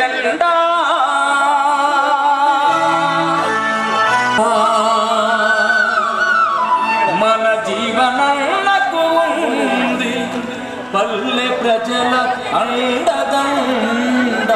జెండా మన జీవనన్నకు ఉంది పల్లె ప్రజల అండదండ.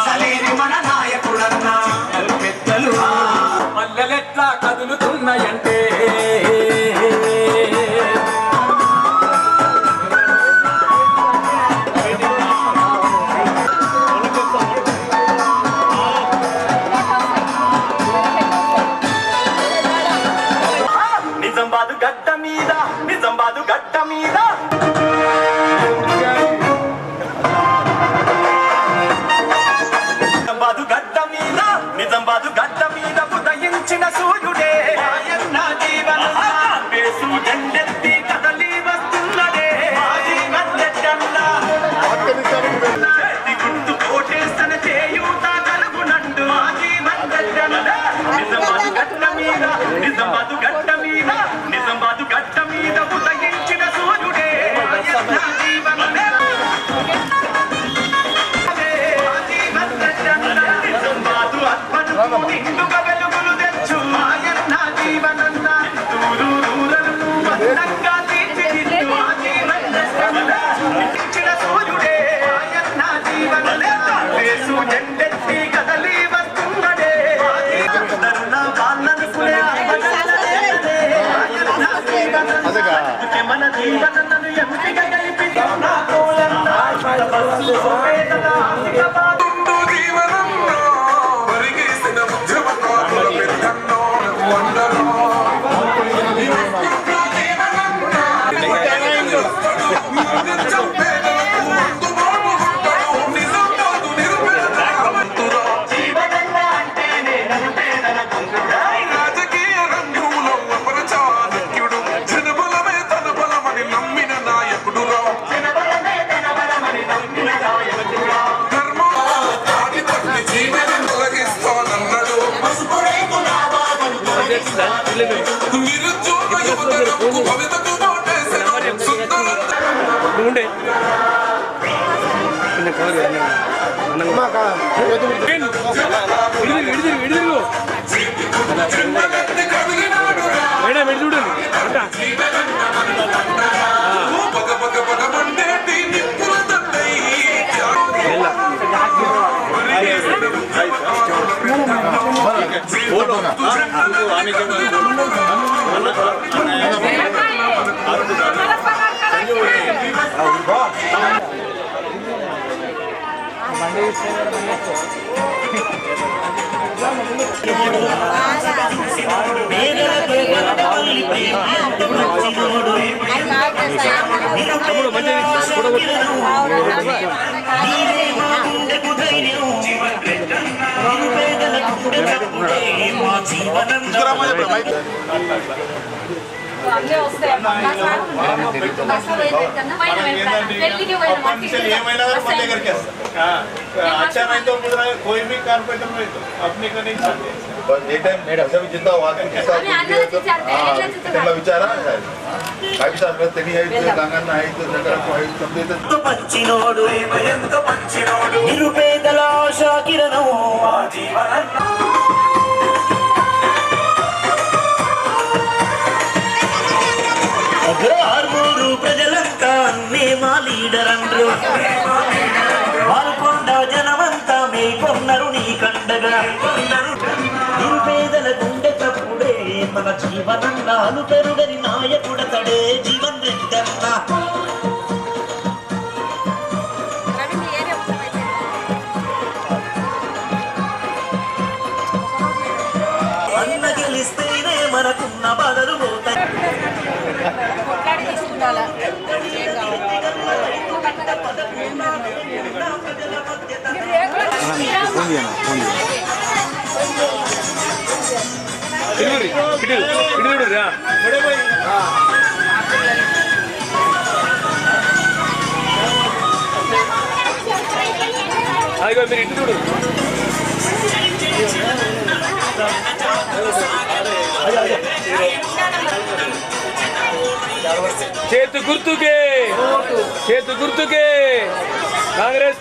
సలేని మన నాయకుడన్నా పెద్దలు పల్లెలెట్లా కదులుతున్నాయంటే నిజామాబాదు గడ్డ మీద నిజామాబాదు గడ్డ మీద నిజామాబాదు గడ్డ మీద ఉదయించిన సూర్యుడే ఆయన జీవన వేసు జెండెత్తి కదలి వస్తున్నదే గుర్తు కోటేస్తన చేయూత కలుగునండు నిజామాబాదు గడ్డ మీద నిజామాబాదు గడ్డ మీద నిజామాబాదు గడ్డ మీద ఉదయించిన సూర్యుడే ఆయన జీవన నిండుగా వెలుగులు తెచ్చు ఆయన్న జీవనన్న అందంగా తీర్చిదిద్దు ఆ జీవన సూర్యుడే ఆయన్న జీవన వేసు జెండెత్తి కదలి వస్తున్నడే మన జీవనను ఎంపిక కలిపి अच्छा नहीं तो कोई भी कारपेंटर नहीं तो अपने का नहीं चाहते ये टाइम जब जितना वाकई के साथ मतलब विचारा है काई साल में तेरी है तो गांगन है तो नगर को है समझे तो पंचिनोडु तो पंचिनोडु निरुपेदల ఆశా కిరణం ఆ జీవనం అగ్రహార్మూరు ప్రజలంతా అన్నే మా లీడర్ అండ్రు వాల్కొండ జనమంతా మేకొన్నరు నీ కండగా నిరుపేదల గుండె చప్పుడే మన జీవనన్నాలు పెరుగని నాయకుడతడే జీవన్ రెడ్డి అన్న. అన్న గెలిస్తేనే మనకున్న బాధలు పోతాయి. అదిగో మీరు ఇంటి చూడు. చేతు గుర్తుకే, చేతు గుర్తుకే కాంగ్రెస్.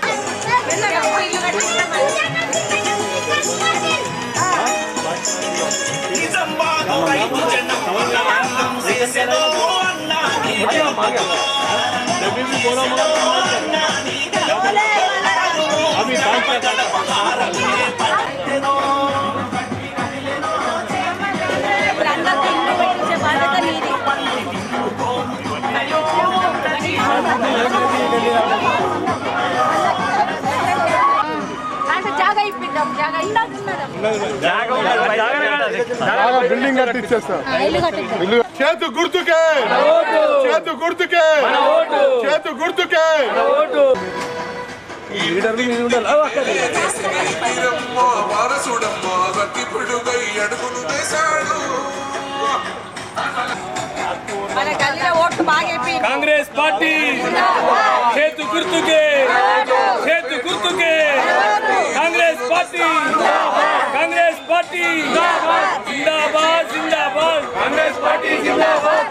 బిల్డింగ్ కట్టించేస్తా. చేతు గుర్తుకే, చేతు గుర్తుకే, చేతు గుర్తుకే. కాంగ్రెస్ పార్టీ చేతు గుర్తుకే, చేతు గుర్తుకే కాంగ్రెస్ పార్టీ, కాంగ్రెస్ పార్టీ జిందాబాద్, జిందాబాద్ కాంగ్రెస్ పార్టీ జిందాబాద్.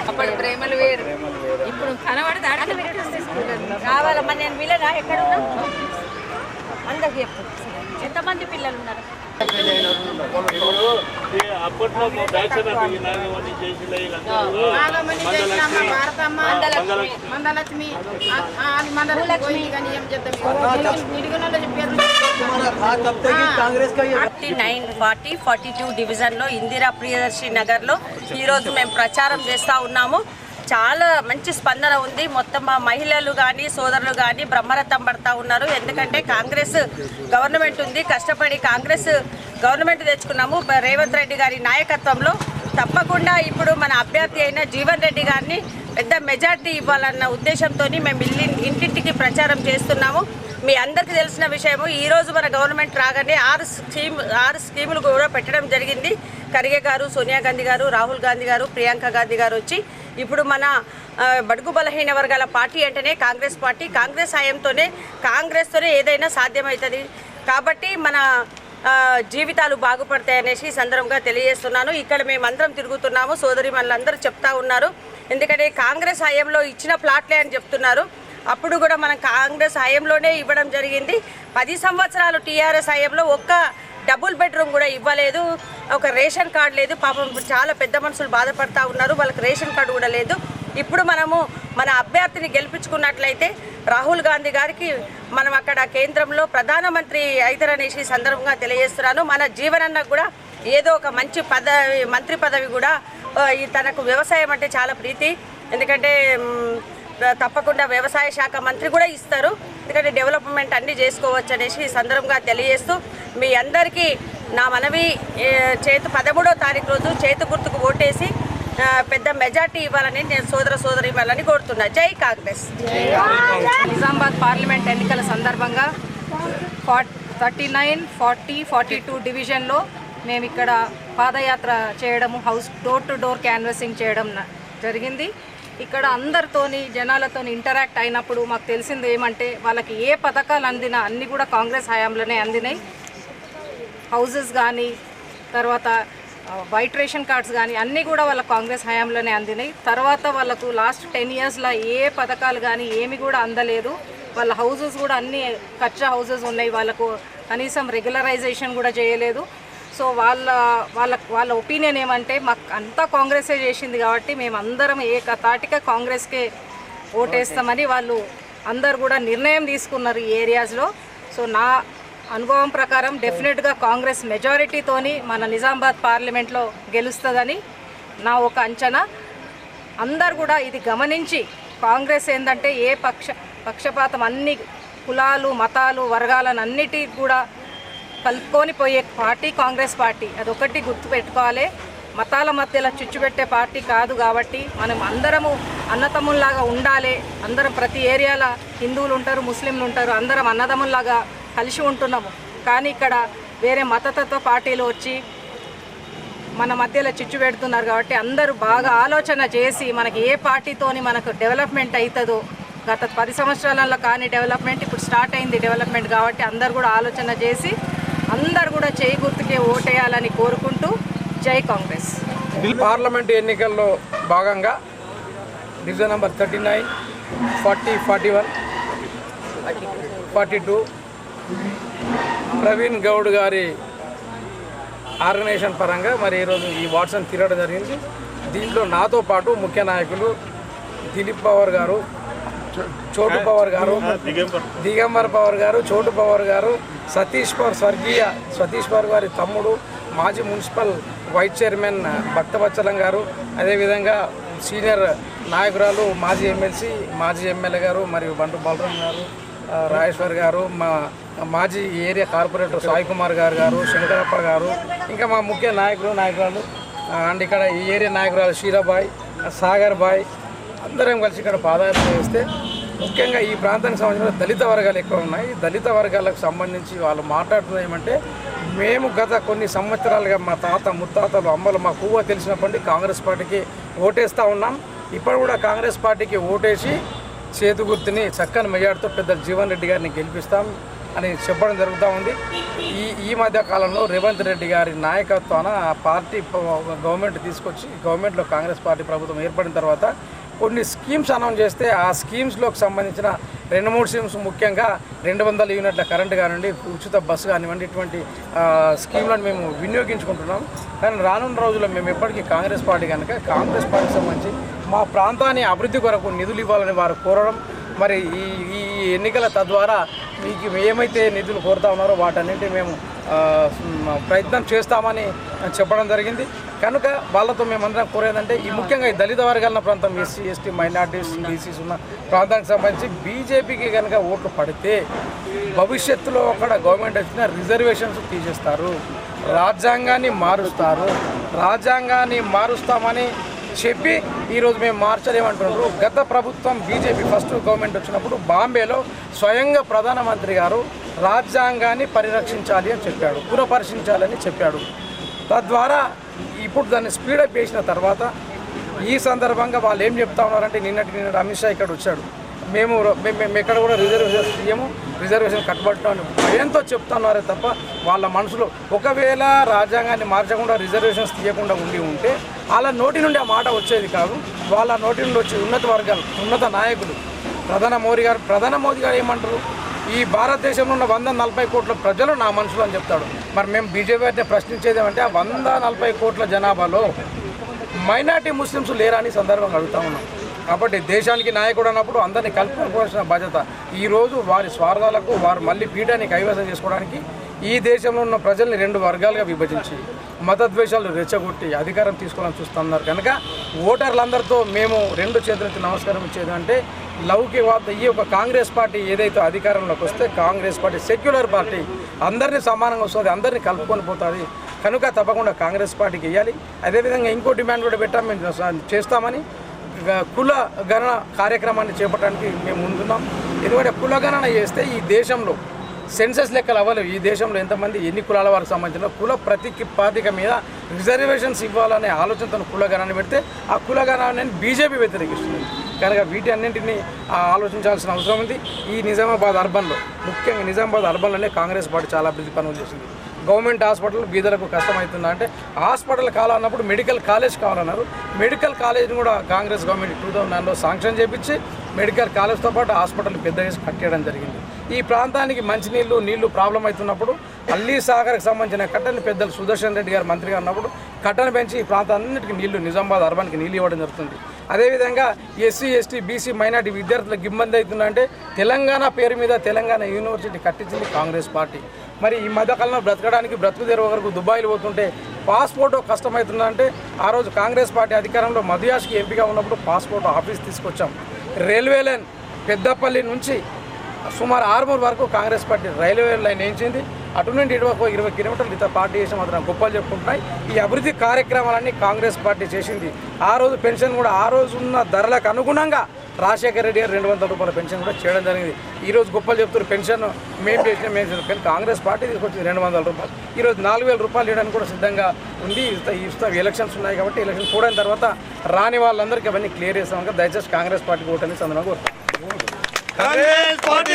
అప్పుడు ప్రేమలు వేరు, ఇప్పుడు కనబడతా కావాలమ్మా. నేను వీళ్ళగా ఎక్కడ ఉన్నా అందరికి చెప్పు. ఎంతమంది పిల్లలు ఉన్నారు? మందలక్ష్మి 39, 40, 42 డివిజన్లో ఇందిరా ప్రియదర్శి నగర్లో ఈరోజు మేము ప్రచారం చేస్తూ ఉన్నాము. చాలా మంచి స్పందన ఉంది. మొత్తం మా మహిళలు కానీ సోదరులు కానీ బ్రహ్మరథం పడతా ఉన్నారు. ఎందుకంటే కాంగ్రెస్ గవర్నమెంట్ ఉంది, కష్టపడి కాంగ్రెస్ గవర్నమెంట్ తెచ్చుకున్నాము. రేవంత్ రెడ్డి గారి నాయకత్వంలో తప్పకుండా ఇప్పుడు మన అభ్యర్థి అయిన జీవన్ రెడ్డి గారిని పెద్ద మెజార్టీ ఇవ్వాలన్న ఉద్దేశంతో మేము ఇంటింటికి ప్రచారం చేస్తున్నాము. మీ అందరికీ తెలిసిన విషయము, ఈరోజు మన గవర్నమెంట్ రాగానే 6 స్కీములు కూడా పెట్టడం జరిగింది. ఖర్గే గారు, సోనియా గాంధీ గారు, రాహుల్ గాంధీ గారు, ప్రియాంక గాంధీ గారు వచ్చి ఇప్పుడు మన బడుగు బలహీన వర్గాల పార్టీ అంటేనే కాంగ్రెస్ పార్టీ. కాంగ్రెస్ హయాంతోనే కాంగ్రెస్తోనే ఏదైనా సాధ్యమవుతుంది. కాబట్టి మన జీవితాలు బాగుపడతాయనేసి సందర్భంగా తెలియజేస్తున్నాను. ఇక్కడ మేమందరం తిరుగుతున్నాము, సోదరి మనందరూ చెప్తా ఉన్నారు. ఎందుకంటే కాంగ్రెస్ హయాంలో ఇచ్చిన ప్లాట్లే అని చెప్తున్నారు. అప్పుడు కూడా మనం కాంగ్రెస్ హయాంలోనే ఇవ్వడం జరిగింది. 10 సంవత్సరాలు టీఆర్ఎస్ హయాంలో ఒక్క డబుల్ బెడ్రూమ్ కూడా ఇవ్వలేదు. ఒక రేషన్ కార్డు లేదు. పాపం చాలా పెద్ద మనుషులు బాధపడతా ఉన్నారు, వాళ్ళకి రేషన్ కార్డు కూడా లేదు. ఇప్పుడు మనము మన అభ్యర్థిని గెలిపించుకున్నట్లయితే రాహుల్ గాంధీ గారికి మనం అక్కడ కేంద్రంలో ప్రధానమంత్రి అవుతారనేసి సందర్భంగా తెలియజేస్తున్నాను. మన జీవనన్నకు కూడా ఏదో ఒక మంచి పదవి, మంత్రి పదవి కూడా తనకు వ్యవసాయం అంటే చాలా ప్రీతి. ఎందుకంటే తప్పకుండా వ్యవసాయ శాఖ మంత్రి కూడా ఇస్తారు. ఎందుకంటే డెవలప్మెంట్ అన్నీ చేసుకోవచ్చు అనేసి సందర్భంగా తెలియజేస్తూ మీ అందరికీ నా మనవి, చేతు 13వ తారీఖు రోజు చేతు గుర్తుకు ఓటేసి పెద్ద మెజార్టీ ఇవ్వాలని నేను సోదరి ఇవ్వాలని కోరుతున్నా. జై కాంగ్రెస్. నిజామాబాద్ పార్లమెంట్ ఎన్నికల సందర్భంగా 39, 40, 42 డివిజన్లో మేము ఇక్కడ పాదయాత్ర చేయడము, house door to door canvassing చేయడం జరిగింది. ఇక్కడ అందరితోని జనాలతోని ఇంటరాక్ట్ అయినప్పుడు మాకు తెలిసింది ఏమంటే వాళ్ళకి ఏ పథకాలు అందినా అన్నీ కూడా కాంగ్రెస్ హయాంలోనే అందినాయి. హౌజెస్ కానీ, తర్వాత వైట్ రేషన్ కార్డ్స్ కానీ అన్నీ కూడా వాళ్ళ కాంగ్రెస్ హయాంలోనే అందినాయి. తర్వాత వాళ్ళకు లాస్ట్ 10 ఇయర్స్లో ఏ పథకాలు కానీ ఏమి కూడా అందలేదు. వాళ్ళ హౌజెస్ కూడా అన్నీ కచ్చా హౌజెస్ ఉన్నాయి. వాళ్ళకు కనీసం రెగ్యులరైజేషన్ కూడా చేయలేదు. సో వాళ్ళ ఒపీనియన్ ఏమంటే మాకు అంతా కాంగ్రెసే చేసింది కాబట్టి మేమందరం ఏకతాటిగా కాంగ్రెస్కే ఓటేస్తామని వాళ్ళు అందరు కూడా నిర్ణయం తీసుకున్నారు ఈ ఏరియాస్లో. సో నా అనుభవం ప్రకారం డెఫినెట్గా కాంగ్రెస్ మెజారిటీతోని మన నిజామాబాద్ పార్లమెంట్లో గెలుస్తుందని నా ఒక అంచనా. అందరు కూడా ఇది గమనించి కాంగ్రెస్ ఏంటంటే ఏ పక్షపాతం అన్ని కులాలు మతాలు వర్గాలను అన్నిటి కూడా కలుపుకొని పోయే పార్టీ కాంగ్రెస్ పార్టీ. అదొకటి గుర్తుపెట్టుకోవాలి. మతాల మధ్యలో చిచ్చుపెట్టే పార్టీ కాదు కాబట్టి మనం అందరము అన్నదమ్ముల్లాగా ఉండాలి. అందరం ప్రతి ఏరియాలో హిందువులు ఉంటారు, ముస్లింలు ఉంటారు, అందరం అన్నదమ్ముల్లాగా కలిసి ఉంటున్నాము. కానీ ఇక్కడ వేరే మతతత్వ పార్టీలు వచ్చి మన మధ్యలో చిచ్చు పెడుతున్నారు కాబట్టి అందరూ బాగా ఆలోచన చేసి మనకి ఏ పార్టీతోని మనకు డెవలప్మెంట్ అవుతుందో, గత 10 సంవత్సరాలలో కానీ డెవలప్మెంట్ ఇప్పుడు స్టార్ట్ అయింది డెవలప్మెంట్ కాబట్టి అందరు కూడా ఆలోచన చేసి అందరు కూడా చేయి గుర్తుకే ఓటేయాలని కోరుకుంటూ జై కాంగ్రెస్. పార్లమెంట్ ఎన్నికల్లో భాగంగా డివిజన్ నెంబర్ 39, 40, 41, 42 ప్రవీణ్ గౌడ్ గారి ఆర్గనైజేషన్ పరంగా మరి ఈరోజు ఈ వాట్సాప్ తిరగడం జరిగింది. దీంట్లో నాతో పాటు ముఖ్య నాయకులు దిలీప్ పవార్ గారు, చోటు పవార్ గారు, దిగంబర్ పవార్ గారు, చోటు పవార్ గారు, సతీష్ పవార్, స్వర్గీయ సతీష్ పవార్ గారి తమ్ముడు, మాజీ మున్సిపల్ వైస్ చైర్మన్ భక్తవత్సలం గారు, అదేవిధంగా సీనియర్ నాయకురాలు మాజీ ఎమ్మెల్సీ మాజీ ఎమ్మెల్యే గారు మరియు బంటు బలరాం గారు, రాజేశ్వర్ గారు, మా మాజీ ఏరియా కార్పొరేటర్ సాయి కుమార్ గారు, శంకరప్ప గారు, ఇంకా మా ముఖ్య నాయకురాలు అండ్ ఇక్కడ ఈ ఏరియా నాయకురాలు షీరాబాయ్, సాగర్ బాయ్ అందరం కలిసి ఇక్కడ పాదయాత్ర చేస్తే ముఖ్యంగా ఈ ప్రాంతానికి సంబంధించిన దళిత వర్గాలు ఎక్కువ ఉన్నాయి. దళిత వర్గాలకు సంబంధించి వాళ్ళు మాట్లాడుతున్నది ఏమంటే మేము గత కొన్ని సంవత్సరాలుగా మా తాత ముత్తాతలు అమ్మలు మా పువ్వ తెలిసినప్పటి కాంగ్రెస్ పార్టీకి ఓటేస్తూ ఉన్నాం. ఇప్పుడు కూడా కాంగ్రెస్ పార్టీకి ఓటేసి చేతు గుర్తుని చక్కని మెజార్టీతో పెద్ద జీవన్ రెడ్డి గారిని గెలిపిస్తాం అని చెప్పడం జరుగుతూ ఉంది. ఈ మధ్య కాలంలో రేవంత్ రెడ్డి గారి నాయకత్వాన ఆ పార్టీ గవర్నమెంట్ తీసుకొచ్చి గవర్నమెంట్లో కాంగ్రెస్ పార్టీ ప్రభుత్వం ఏర్పడిన తర్వాత కొన్ని స్కీమ్స్ అనౌన్స్ చేస్తే ఆ స్కీమ్స్లోకి సంబంధించిన 2-3 స్కీమ్స్ ముఖ్యంగా 200 యూనిట్ల కరెంటు కానివ్వండి, ఉచిత బస్సు కానివ్వండి, ఇటువంటి స్కీమ్లను మేము వినియోగించుకుంటున్నాం. కానీ రానున్న రోజుల్లో మేము ఎప్పటికీ కాంగ్రెస్ పార్టీ కనుక కాంగ్రెస్ పార్టీకి సంబంధించి మా ప్రాంతాన్ని అభివృద్ధి కొరకు నిధులు ఇవ్వాలని వారు కోరడం, మరి ఈ ఎన్నికల తద్వారా మీకు ఏమైతే నిధులు కోరుతా ఉన్నారో వాటన్నింటినీ మేము ప్రయత్నం చేస్తామని చెప్పడం జరిగింది. కనుక వాళ్ళతో మేమందరం కోరేదంటే ఈ ముఖ్యంగా ఈ దళిత వర్గాల ప్రాంతం ఎస్సీ ఎస్టీ మైనార్టీస్ బీసీస్ ఉన్న ప్రాంతానికి సంబంధించి బీజేపీకి కనుక ఓట్లు పడితే భవిష్యత్తులో అక్కడ గవర్నమెంట్ వచ్చిన రిజర్వేషన్స్ తీసేస్తారు, రాజ్యాంగాన్ని మారుస్తామని చెప్పి ఈరోజు మేము మార్చలేమంటున్నారు. గత ప్రభుత్వం బీజేపీ ఫస్ట్ గవర్నమెంట్ వచ్చినప్పుడు బాంబేలో స్వయంగా ప్రధానమంత్రి గారు రాజ్యాంగాన్ని పరిరక్షించాలి అని చెప్పాడు, పునఃపరిశీలించాలని చెప్పాడు. తద్వారా ఇప్పుడు దాన్ని స్పీడప్ చేసిన తర్వాత ఈ సందర్భంగా వాళ్ళు ఏం చెప్తా ఉన్నారంటే నిన్నటి అమిత్ షా ఇక్కడ వచ్చాడు, మేము ఎక్కడ కూడా రిజర్వేషన్ కట్టబడటం భయంతో చెప్తున్నారే తప్ప వాళ్ళ మనసులో ఒకవేళ రాజ్యాంగాన్ని మార్చకుండా రిజర్వేషన్స్ తీయకుండా ఉంటే వాళ్ళ నోటి నుండి ఆ మాట వచ్చేది కాదు. వాళ్ళ నోటి నుండి వచ్చి ఉన్నత నాయకులు ప్రధాని మోదీ గారు ఏమంటారు, ఈ భారతదేశంలో ఉన్న 140 కోట్ల ప్రజలు నా మనుషులు అని చెప్తాడు. మరి మేము బీజేపీ అయితే ప్రశ్నించేది ఏమంటే ఆ 140 కోట్ల జనాభాలో మైనార్టీ ముస్లిమ్స్ లేరా అని సందర్భంగా అడుగుతా ఉన్నాం. కాబట్టి దేశానికి నాయకుడు అన్నప్పుడు అందరినీ కలుపుకోవాల్సిన బాధ్యత. ఈరోజు వారి స్వార్థాలకు వారు మళ్ళీ పీఠాన్ని కైవసం చేసుకోవడానికి ఈ దేశంలో ఉన్న ప్రజల్ని 2 వర్గాలుగా విభజించి మతద్వేషాలు రెచ్చగొట్టి అధికారం తీసుకోవాలని చూస్తున్నారు. కనుక ఓటర్లందరితో మేము 2 చేతులెత్తి నమస్కారం ఇచ్చేది అంటే లౌకికవాద ఈ యొక్క కాంగ్రెస్ పార్టీ ఏదైతే అధికారంలోకి వస్తే కాంగ్రెస్ పార్టీ సెక్యులర్ పార్టీ అందరినీ సమానంగా వస్తుంది, అందరినీ కలుపుకొని పోతుంది. కనుక తప్పకుండా కాంగ్రెస్ పార్టీకి వేయాలి. అదేవిధంగా ఇంకో డిమాండ్ కూడా పెట్టాము, మేము చేస్తామని కుల గణన కార్యక్రమాన్ని చేపట్టడానికి మేము ముందున్నాం. ఎందుకంటే కుల గణన చేస్తే ఈ దేశంలో సెన్సస్ లెక్కలు అవ్వలేవు. ఈ దేశంలో ఎంతమంది ఎన్ని కులాల వారికి సంబంధించిన కుల ప్రాతిపదిక మీద రిజర్వేషన్స్ ఇవ్వాలనే ఆలోచనతో కుల గణన పెడితే ఆ కుల గణనని బీజేపీ వ్యతిరేకిస్తుంది. కనుక వీటి అన్నింటినీ ఆలోచించాల్సిన అవసరం ఉంది. ఈ నిజామాబాద్ అర్బన్లో ముఖ్యంగా నిజామాబాద్ అర్బన్లోనే కాంగ్రెస్ పార్టీ చాలా అభివృద్ధి పనులు చేసింది. గవర్నమెంట్ హాస్పిటల్ బీదలకు కష్టమవుతుందా అంటే హాస్పిటల్ కావాలన్నప్పుడు మెడికల్ కాలేజ్ కావాలన్నారు. మెడికల్ కాలేజ్ని కూడా కాంగ్రెస్ గవర్నమెంట్ 2009లో శాంక్షన్ చేపించి మెడికల్ కాలేజ్తో పాటు హాస్పిటల్ పెద్ద చేసి కట్టేయడం జరిగింది. ఈ ప్రాంతానికి మంచినీళ్ళు నీళ్లు ప్రాబ్లం అవుతున్నప్పుడు అల్లీ సాగర్కి సంబంధించిన కట్టని పెద్దలు సుదర్శన్ రెడ్డి గారు మంత్రిగా ఉన్నప్పుడు కట్టను పెంచి ఈ ప్రాంతాన్నిటికీ నీళ్లు నిజామాబాద్ అర్బన్కి నీళ్ళు ఇవ్వడం జరుగుతుంది. అదేవిధంగా ఎస్సీ ఎస్టీ బీసీ మైనార్టీ విద్యార్థులకు ఇబ్బంది అవుతుందంటే తెలంగాణ పేరు మీద తెలంగాణ యూనివర్సిటీ కట్టించింది కాంగ్రెస్ పార్టీ. మరి ఈ మధ్యకాలంలో బ్రతకడానికి బ్రతుకు తెరువు వరకు దుబాయ్లు పోతుంటే పాస్పోర్ట్ కష్టమవుతుందంటే ఆ రోజు కాంగ్రెస్ పార్టీ అధికారంలో మధుయాష్కి ఎంపీగా ఉన్నప్పుడు పాస్పోర్ట్ ఆఫీస్ తీసుకొచ్చాం. రైల్వే లైన్ పెద్దపల్లి నుంచి సుమారు ఆర్మూర్ వరకు కాంగ్రెస్ పార్టీ రైల్వే లైన్ వేయించింది. అటు నుండి ఇటు 20 కిలోమీటర్లు ఇతర పార్టీ చేసి మాత్రం గొప్పలు చెప్పుకుంటున్నాయి. ఈ అభివృద్ధి కార్యక్రమాలన్నీ కాంగ్రెస్ పార్టీ చేసింది. ఆ రోజు పెన్షన్ కూడా ఆ రోజు ఉన్న ధరలకు అనుగుణంగా రాజశేఖర రెడ్డి గారు 200 రూపాయల పెన్షన్ కూడా చేయడం జరిగింది. ఈరోజు గొప్పలు చెప్తున్నారు పెన్షన్ మేము చేసిన కానీ కాంగ్రెస్ పార్టీ తీసుకొచ్చింది 200 రూపాయలు. ఈరోజు 4000 రూపాయలు ఇవ్వడానికి కూడా సిద్ధంగా ఉంది. ఎలక్షన్స్ ఉన్నాయి కాబట్టి ఎలక్షన్ కూడిన తర్వాత రాని వాళ్ళందరికీ అవన్నీ క్లియర్ చేస్తాం. దయచేసి కాంగ్రెస్ పార్టీకి ఓటని సందర్భంగా కోరుతాం.